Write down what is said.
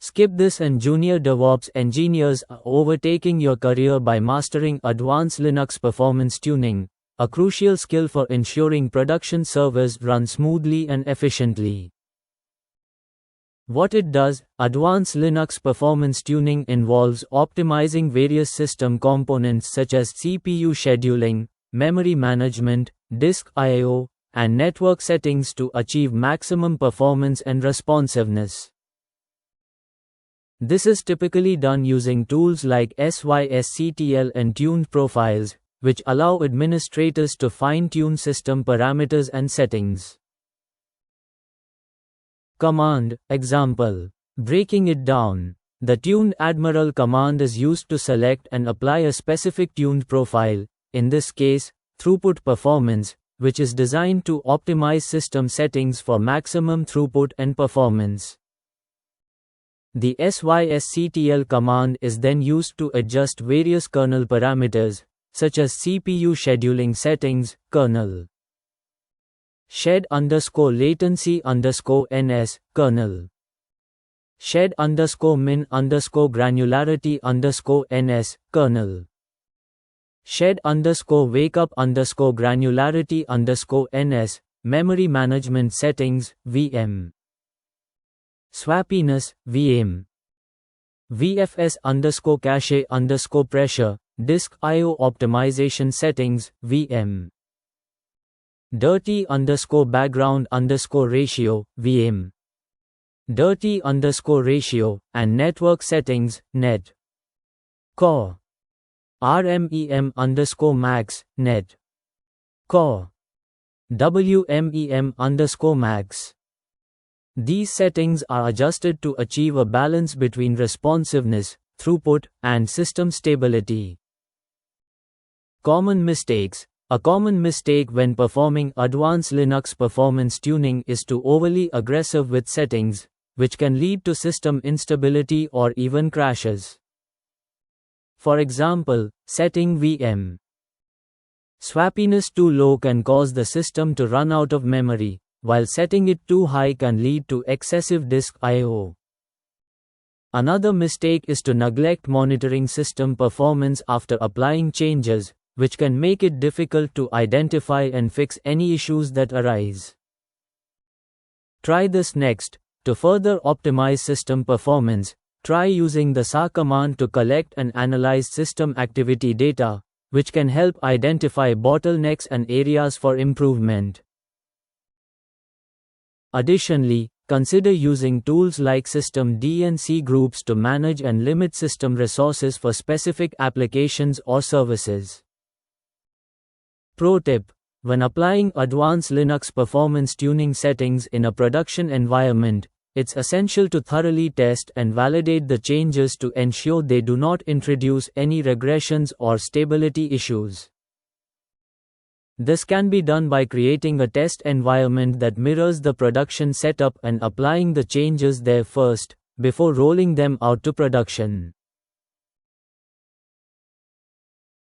Skip this, and junior DevOps engineers are overtaking your career by mastering advanced Linux performance tuning, a crucial skill for ensuring production servers run smoothly and efficiently. What it does: advanced Linux performance tuning involves optimizing various system components such as CPU scheduling, memory management, disk I/O, and network settings to achieve maximum performance and responsiveness. This is typically done using tools like sysctl and tuned profiles, which allow administrators to fine-tune system parameters and settings. Command example. Breaking it down. The tuned admiral command is used to select and apply a specific tuned profile, in this case, throughput performance, which is designed to optimize system settings for maximum throughput and performance. The sysctl command is then used to adjust various kernel parameters, such as CPU scheduling settings, kernel shed_latency_ns, kernel shed_min_granularity_ns, kernel shed_wakeup_granularity_ns, memory management settings, VM swappiness, VM VFS_cache_pressure, disk I/O optimization settings, VM dirty_background_ratio, VM dirty_ratio, and network settings, net core RMEM_max, net core WMEM_max. These settings are adjusted to achieve a balance between responsiveness, throughput, and system stability. Common mistakes. A common mistake when performing advanced Linux performance tuning is to overly aggressive with settings, which can lead to system instability or even crashes. For example, setting VM swappiness too low can cause the system to run out of memory, while setting it too high can lead to excessive disk I/O. Another mistake is to neglect monitoring system performance after applying changes, which can make it difficult to identify and fix any issues that arise. Try this next. To further optimize system performance, try using the sa command to collect and analyze system activity data, which can help identify bottlenecks and areas for improvement. Additionally, consider using tools like systemd and cgroups to manage and limit system resources for specific applications or services. Pro tip: when applying advanced Linux performance tuning settings in a production environment, it's essential to thoroughly test and validate the changes to ensure they do not introduce any regressions or stability issues. This can be done by creating a test environment that mirrors the production setup and applying the changes there first, before rolling them out to production.